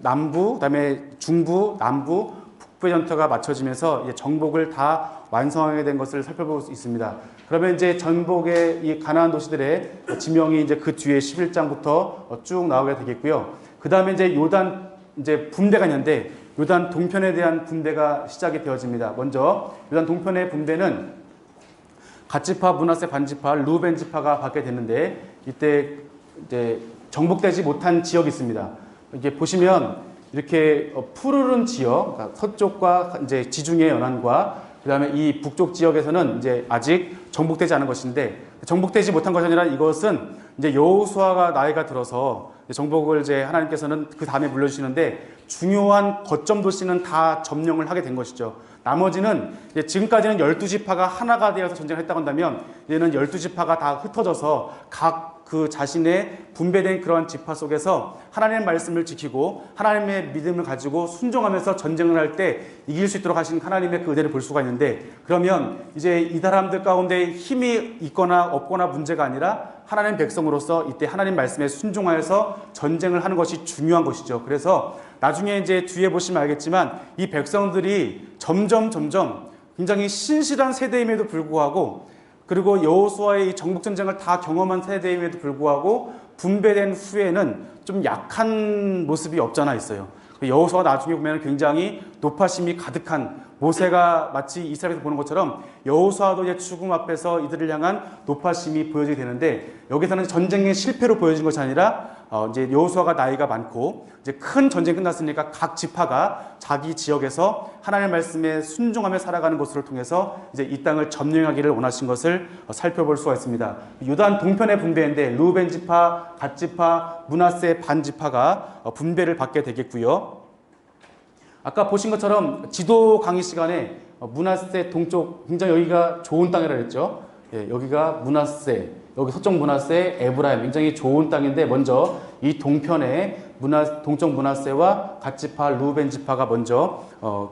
남부, 그다음에 중부, 남부, 북부의 전투가 맞춰지면서 이제 정복을 다 완성하게 된 것을 살펴볼 수 있습니다. 그러면 이제 전복의 이 가나안 도시들의 지명이 이제 그 뒤에 11장부터 쭉 나오게 되겠고요. 그 다음에 이제 요단 이제 분배가 있는데 요단 동편에 대한 분배가 시작이 되어집니다. 먼저 요단 동편의 분배는 갓지파, 므낫세 반지파, 루벤 지파가 받게 되는데 이때 이제 정복되지 못한 지역이 있습니다. 이게 보시면 이렇게 푸르른 지역, 그러니까 서쪽과 이제 지중해 연안과 그다음에 이 북쪽 지역에서는 이제 아직 정복되지 않은 것인데 정복되지 못한 것이 아니라 이것은 이제 여호수아가 나이가 들어서 정복을 이제 하나님께서는 그 다음에 물려주시는데 중요한 거점 도시는 다 점령을 하게 된 것이죠. 나머지는 이제 지금까지는 12지파가 하나가 되어서 전쟁을 했다고 한다면 이제는 12지파가 다 흩어져서 각 그 자신의 분배된 그러한 지파 속에서 하나님의 말씀을 지키고 하나님의 믿음을 가지고 순종하면서 전쟁을 할 때 이길 수 있도록 하신 하나님의 그 은혜를 볼 수가 있는데 그러면 이제 이 사람들 가운데 힘이 있거나 없거나 문제가 아니라 하나님 백성으로서 이때 하나님 말씀에 순종하여서 전쟁을 하는 것이 중요한 것이죠. 그래서 나중에 이제 뒤에 보시면 알겠지만 이 백성들이 점점 굉장히 신실한 세대임에도 불구하고 그리고 여호수아의 이 정복 전쟁을 다 경험한 세대임에도 불구하고 분배된 후에는 좀 약한 모습이 없잖아 있어요. 여호수아가 나중에 보면 굉장히 노파심이 가득한 모세가 마치 이스라엘에서 보는 것처럼 여호수아도 이제 죽음 앞에서 이들을 향한 노파심이 보여지게 되는데 여기서는 전쟁의 실패로 보여진 것이 아니라 이제 여호수아가 나이가 많고 이제 큰 전쟁이 끝났으니까 각 지파가 자기 지역에서 하나님의 말씀에 순종하며 살아가는 것을 통해서 이제 이 땅을 점령하기를 원하신 것을 살펴볼 수가 있습니다. 요단 동편의 분배인데 루벤 지파, 갓 지파, 므낫세 반 지파가 분배를 받게 되겠고요. 아까 보신 것처럼 지도 강의 시간에 므낫세 동쪽, 굉장히 여기가 좋은 땅이라 그랬죠. 예, 여기가 므낫세, 여기 서쪽 므낫세, 에브라임, 굉장히 좋은 땅인데 먼저 이 동편에 동쪽 므낫세와 갓지파, 루벤 지파가 먼저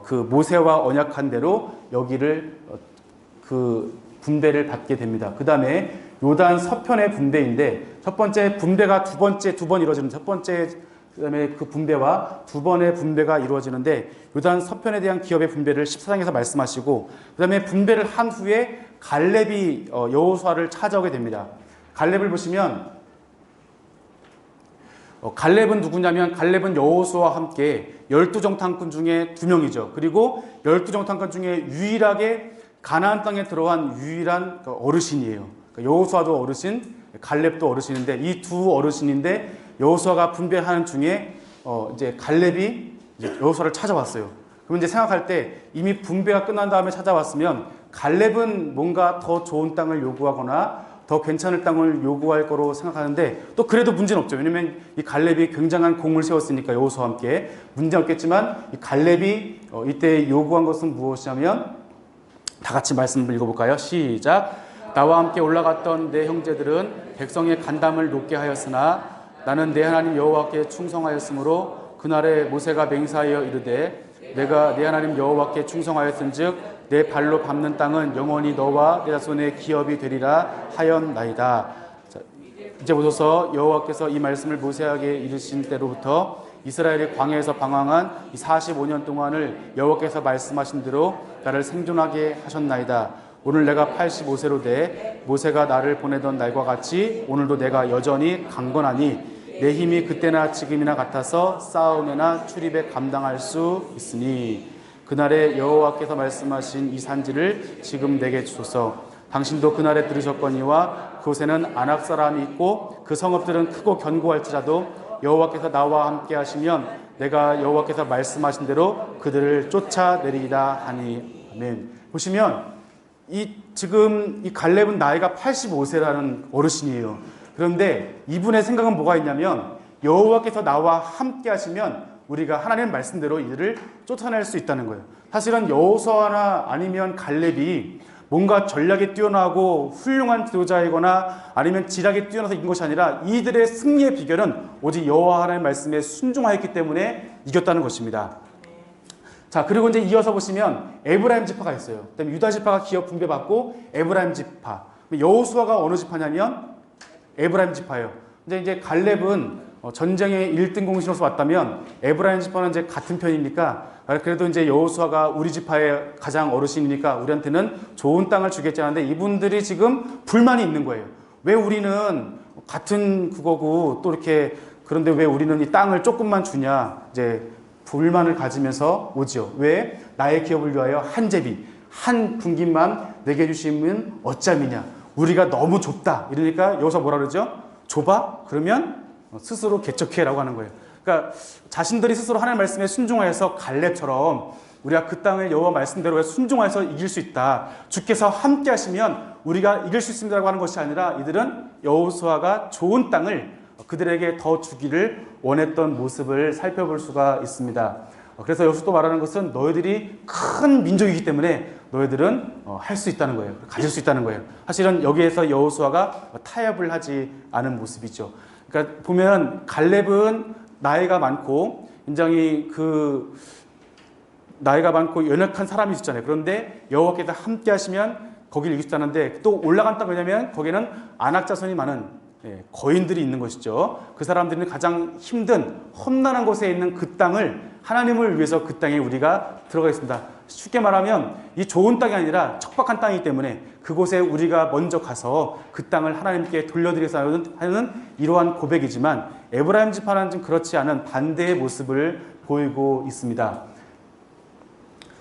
그 모세와 언약한 대로 여기를 그 분배를 받게 됩니다. 그 다음에 요단 서편의 분배인데 첫 번째 분배가 두 번 이루어지는 첫 번째 그다음에 그 분배와 두 번의 분배가 이루어지는데 요단 서편에 대한 기업의 분배를 14장에서 말씀하시고 그다음에 분배를 한 후에 갈렙이 여호수아를 찾아오게 됩니다. 갈렙을 보시면 갈렙은 누구냐면 갈렙은 여호수아와 함께 12정탐꾼 중에 2명이죠. 그리고 12정탐꾼 중에 유일하게 가나안 땅에 들어간 유일한 어르신이에요. 여호수아도 어르신, 갈렙도 어르신인데 이 두 어르신인데 여호수아가 분배하는 중에 이제 갈렙이 이제 여호수아를 찾아왔어요. 그럼 이제 생각할 때 이미 분배가 끝난 다음에 찾아왔으면 갈렙은 뭔가 더 좋은 땅을 요구하거나 더 괜찮을 땅을 요구할 거로 생각하는데 또 그래도 문제는 없죠. 왜냐면 이 갈렙이 굉장한 공을 세웠으니까 여호수아와 함께 문제는 없겠지만 이 갈렙이 이때 요구한 것은 무엇이냐면 다 같이 말씀을 읽어볼까요? 시작. 나와 함께 올라갔던 내 형제들은 백성의 간담을 높게 하였으나 나는 내 하나님 여호와께 충성하였으므로 그날에 모세가 맹세하여 이르되 내가 내 하나님 여호와께 충성하였은즉 내 발로 밟는 땅은 영원히 너와 내 자손의 기업이 되리라 하였나이다. 자, 이제 보소서 여호와께서 이 말씀을 모세에게 이르신 때로부터 이스라엘이 광야에서 방황한 이 45년 동안을 여호와께서 말씀하신 대로 나를 생존하게 하셨나이다. 오늘 내가 85세로 돼 모세가 나를 보내던 날과 같이 오늘도 내가 여전히 강건하니 내 힘이 그때나 지금이나 같아서 싸움에나 출입에 감당할 수 있으니 그날에 여호와께서 말씀하신 이 산지를 지금 내게 주소서. 당신도 그날에 들으셨거니와 그곳에는 아낙 사람이 있고 그 성읍들은 크고 견고할지라도 여호와께서 나와 함께 하시면 내가 여호와께서 말씀하신 대로 그들을 쫓아내리이다 하니. 아멘. 보시면 지금 이 갈렙은 나이가 85세라는 어르신이에요. 그런데 이분의 생각은 뭐가 있냐면 여호와께서 나와 함께 하시면 우리가 하나님의 말씀대로 이들을 쫓아낼 수 있다는 거예요. 사실은 여호수아나 아니면 갈렙이 뭔가 전략에 뛰어나고 훌륭한 지도자이거나 아니면 지략에 뛰어나서 이긴 것이 아니라 이들의 승리의 비결은 오직 여호와 하나님의 말씀에 순종하였기 때문에 이겼다는 것입니다. 자, 그리고 이제 이어서 보시면 에브라임 지파가 있어요. 그다음에 유다 지파가 기업 분배받고 에브라임 지파. 여호수아가 어느 지파냐면 에브라임 지파예요. 근데 이제 갈렙은 전쟁의 1등 공신으로서 왔다면 에브라임 지파는 이제 같은 편이니까 그래도 이제 여호수아가 우리 지파의 가장 어르신이니까 우리한테는 좋은 땅을 주겠지 하는데 이분들이 지금 불만이 있는 거예요. 왜 우리는 같은 그거고 또 이렇게 그런데 왜 우리는 이 땅을 조금만 주냐 이제 불만을 가지면서 오지요. 왜? 나의 기업을 위하여 한 제비, 한 분깃만 내게 주시면 어찌함이냐. 우리가 너무 좁다. 이러니까 여기서 뭐라 그러죠? 좁아? 그러면 스스로 개척해라고 하는 거예요. 그러니까 자신들이 스스로 하나님의 말씀에 순종하여서 갈렙처럼 우리가 그 땅을 여호와 말씀대로 순종하여서 이길 수 있다. 주께서 함께 하시면 우리가 이길 수 있습니다라고 하는 것이 아니라 이들은 여호수아가 좋은 땅을 그들에게 더 주기를 원했던 모습을 살펴볼 수가 있습니다. 그래서 여기서 또 말하는 것은 너희들이 큰 민족이기 때문에 너희들은 할 수 있다는 거예요. 가질 수 있다는 거예요. 사실은 여기에서 여호수아가 타협을 하지 않은 모습이죠. 그러니까 보면 갈렙은 나이가 많고 굉장히 나이가 많고 연약한 사람이 있었잖아요. 그런데 여호와께서 함께 하시면 거기를 이길 수 있다는데 또 올라간 땅 왜냐면 거기는 아낙 자손이 많은 거인들이 있는 것이죠. 그 사람들은 가장 힘든 험난한 곳에 있는 그 땅을 하나님을 위해서 그 땅에 우리가 들어가겠습니다. 쉽게 말하면 이 좋은 땅이 아니라 척박한 땅이기 때문에 그곳에 우리가 먼저 가서 그 땅을 하나님께 돌려드리겠다 하는 이러한 고백이지만 에브라임 지파는 좀 그렇지 않은 반대의 모습을 보이고 있습니다.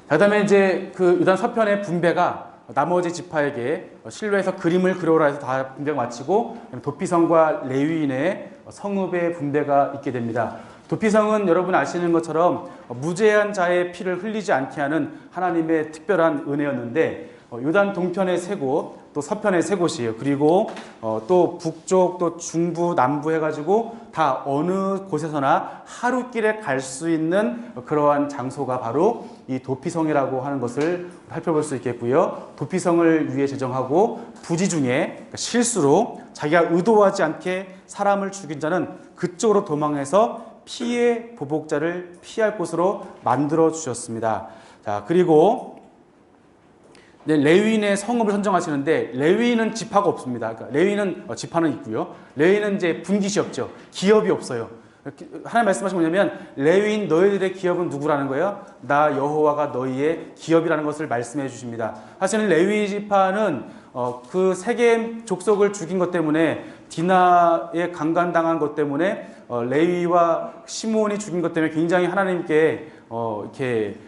그 다음에 이제 그 유다 서편의 분배가 나머지 지파에게 실로에서 그림을 그려오라 해서 다 분배가 마치고 도피성과 레위인의 성읍의 분배가 있게 됩니다. 도피성은 여러분 아시는 것처럼 무죄한 자의 피를 흘리지 않게 하는 하나님의 특별한 은혜였는데 요단 동편의 세 곳 또 서편의 세 곳이에요. 그리고 또 북쪽, 또 중부, 남부 해가지고 다 어느 곳에서나 하루길에 갈 수 있는 그러한 장소가 바로 이 도피성이라고 하는 것을 살펴볼 수 있겠고요. 도피성을 위해 제정하고 부지 중에 그러니까 실수로 자기가 의도하지 않게 사람을 죽인 자는 그쪽으로 도망해서 피해 보복자를 피할 곳으로 만들어 주셨습니다. 자, 그리고 레위인의 성읍을 선정하시는데 레위인은 지파가 없습니다. 그러니까 레위인은 지파는 있고요. 레위인은 이제 분깃이 없죠. 기업이 없어요. 하나님 말씀하신 뭐냐면 레위인 너희들의 기업은 누구라는 거예요? 나 여호와가 너희의 기업이라는 것을 말씀해 주십니다. 사실은 레위 지파는 그 세겜 족속을 죽인 것 때문에 디나에 강간당한 것 때문에 레위와 시므온이 죽인 것 때문에 굉장히 하나님께 이렇게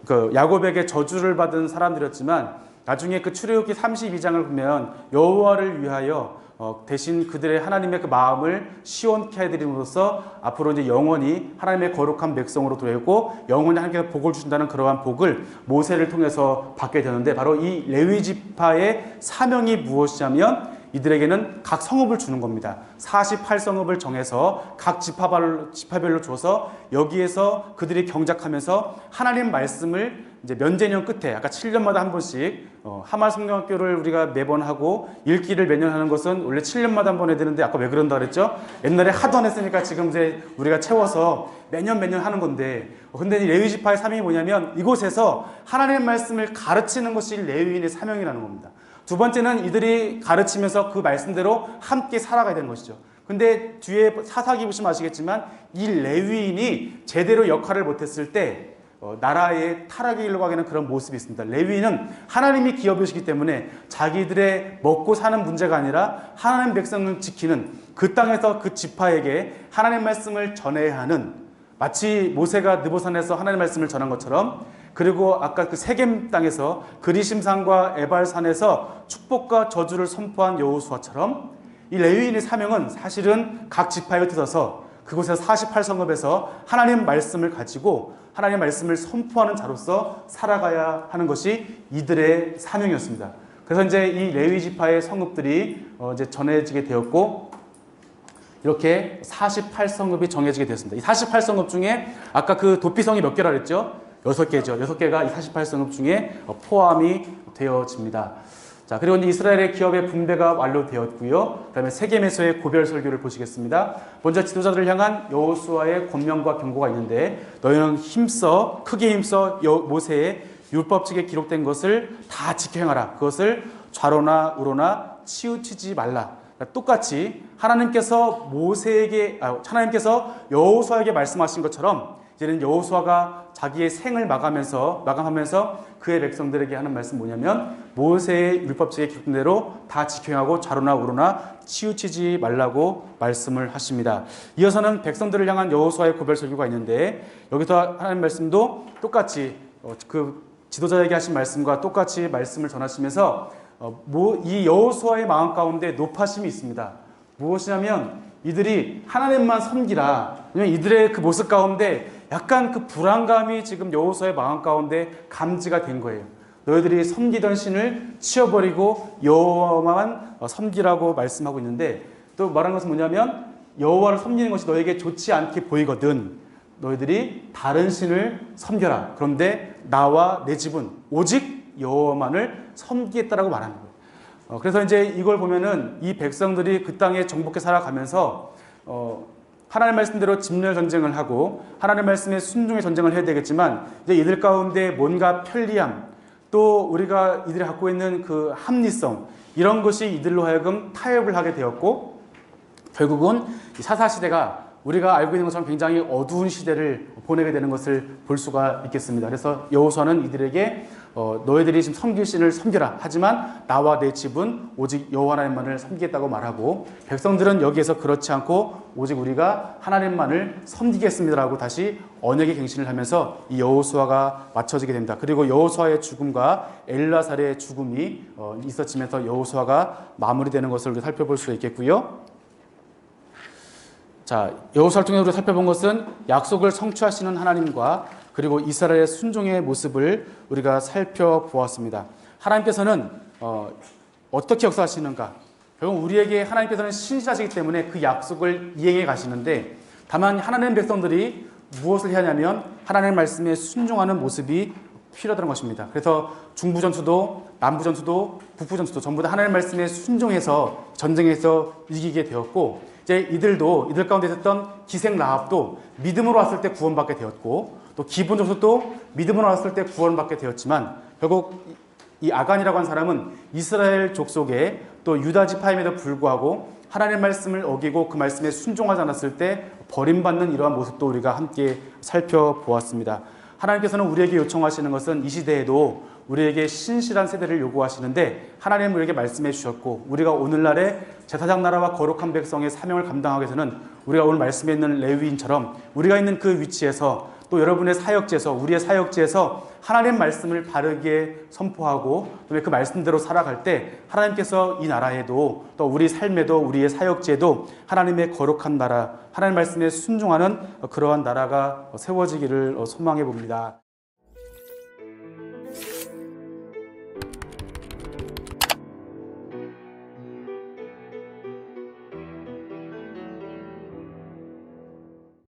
그 야곱에게 저주를 받은 사람들이었지만 나중에 그 출애굽기 32장을 보면 여호와를 위하여 대신 그들의 하나님의 그 마음을 시원케 해드림으로써 앞으로 이제 영원히 하나님의 거룩한 백성으로 되고 영원히 하나님께서 복을 주신다는 그러한 복을 모세를 통해서 받게 되는데 바로 이 레위 지파의 사명이 무엇이냐면 이들에게는 각 성읍을 주는 겁니다. 48성읍을 정해서 각 지파별로 줘서 여기에서 그들이 경작하면서 하나님 말씀을 이제 면제년 끝에 아까 7년마다 한 번씩 하말 성경학교를 우리가 매번 하고 읽기를 매년 하는 것은 원래 7년마다 한 번 해야 되는데 아까 왜 그런다 그랬죠? 옛날에 하도 안 했으니까 지금 이제 우리가 채워서 매년 하는 건데 근데 이 레위 지파의 사명이 뭐냐면 이곳에서 하나님의 말씀을 가르치는 것이 레위인의 사명이라는 겁니다. 두 번째는 이들이 가르치면서 그 말씀대로 함께 살아가야 되는 것이죠. 근데 뒤에 사사기 보시면 아시겠지만 이 레위인이 제대로 역할을 못했을 때 나라의 타락에 이르고 가는 그런 모습이 있습니다. 레위인은 하나님이 기업이시기 때문에 자기들의 먹고 사는 문제가 아니라 하나님 백성을 지키는 그 땅에서 그 지파에게 하나님 말씀을 전해야 하는 마치 모세가 느보산에서 하나님 말씀을 전한 것처럼 그리고 아까 그 세겜 땅에서 그리심산과 에발산에서 축복과 저주를 선포한 여호수아처럼 이 레위인의 사명은 사실은 각 지파에 흩어져서 그곳에서 48성읍에서 하나님 말씀을 가지고 하나님 말씀을 선포하는 자로서 살아가야 하는 것이 이들의 사명이었습니다. 그래서 이제 이 레위 지파의 성읍들이 이제 전해지게 되었고 이렇게 48성읍이 정해지게 되었습니다. 이 48성읍 중에 아까 그 도피성이 몇 개라 그랬죠? 6개죠. 6개가 이 48성읍 중에 포함이 되어집니다. 자, 그리고 이제 이스라엘의 기업의 분배가 완료되었고요. 그다음에 세겜에서의 고별 설교를 보시겠습니다. 먼저 지도자들을 향한 여호수아의 권면과 경고가 있는데 너희는 힘써 크게 힘써 모세의 율법책에 기록된 것을 다 지켜 행하라. 그것을 좌로나 우로나 치우치지 말라. 그러니까 똑같이 하나님께서 하나님께서 여호수아에게 말씀하신 것처럼 이제는 여호수아가 자기의 생을 마감하면서 그의 백성들에게 하는 말씀 뭐냐면 모세의 율법책에 기록된 대로 다 지켜하고 좌로나 우로나 치우치지 말라고 말씀을 하십니다. 이어서는 백성들을 향한 여호수아의 고별 설교가 있는데 여기서 하나님 말씀도 똑같이 그 지도자에게 하신 말씀과 똑같이 말씀을 전하시면서 이 여호수아의 마음 가운데 높아심이 있습니다. 무엇이냐면 이들이 하나님만 섬기라. 왜냐면 이들의 그 모습 가운데 약간 그 불안감이 지금 여호수아의 마음 가운데 감지가 된 거예요. 너희들이 섬기던 신을 치워버리고 여호와만 섬기라고 말씀하고 있는데 또 말한 것은 뭐냐면 여호와를 섬기는 것이 너에게 좋지 않게 보이거든 너희들이 다른 신을 섬겨라. 그런데 나와 내 집은 오직 여호와만을 섬기겠다라고 말하는 거예요. 그래서 이제 이걸 보면은 이 백성들이 그 땅에 정복해 살아가면서 하나님 말씀대로 집렬 전쟁을 하고 하나님 말씀에 순종의 전쟁을 해야 되겠지만 이제 이들 가운데 뭔가 편리함 또 우리가 이들이 갖고 있는 그 합리성 이런 것이 이들로 하여금 타협을 하게 되었고 결국은 이 사사시대가 우리가 알고 있는 것처럼 굉장히 어두운 시대를 보내게 되는 것을 볼 수가 있겠습니다. 그래서 여호수아는 이들에게 너희들이 지금 섬길 신을 섬겨라. 하지만 나와 내 집은 오직 여호와 하나님만을 섬기겠다고 말하고 백성들은 여기에서 그렇지 않고 오직 우리가 하나님만을 섬기겠습니다라고 다시 언약의 갱신을 하면서 이 여호수아가 맞춰지게 됩니다. 그리고 여호수아의 죽음과 엘라살의 죽음이 있어지면서 여호수아가 마무리되는 것을 우리가 살펴볼 수 있겠고요. 자, 여호수아를 통해 우리가 살펴본 것은 약속을 성취하시는 하나님과 그리고 이스라엘의 순종의 모습을 우리가 살펴보았습니다. 하나님께서는 어떻게 역사하시는가? 결국 우리에게 하나님께서는 신실하시기 때문에 그 약속을 이행해 가시는데, 다만 하나님의 백성들이 무엇을 해야 하냐면 하나님의 말씀에 순종하는 모습이 필요하다는 것입니다. 그래서 중부전투도 남부전투도 북부전투도 전부 다 하나님의 말씀에 순종해서 전쟁에서 이기게 되었고, 이제 이들 가운데 있었던 기생 라합도 믿음으로 왔을 때 구원받게 되었고, 또 기본전투도 믿음으로 왔을 때 구원받게 되었지만, 결국 이 아간이라고 하는 사람은 이스라엘 족속에 또 유다 지파임에도 불구하고 하나님의 말씀을 어기고 그 말씀에 순종하지 않았을 때 버림받는 이러한 모습도 우리가 함께 살펴보았습니다. 하나님께서는 우리에게 요청하시는 것은 이 시대에도 우리에게 신실한 세대를 요구하시는데, 하나님은 우리에게 말씀해 주셨고, 우리가 오늘날의 제사장 나라와 거룩한 백성의 사명을 감당하기 위해서는 우리가 오늘 말씀에 있는 레위인처럼 우리가 있는 그 위치에서, 또 여러분의 사역지에서, 우리의 사역지에서 하나님의 말씀을 바르게 선포하고 그 말씀대로 살아갈 때 하나님께서 이 나라에도, 또 우리 삶에도, 우리의 사역지에도 하나님의 거룩한 나라, 하나님의 말씀에 순종하는 그러한 나라가 세워지기를 소망해 봅니다.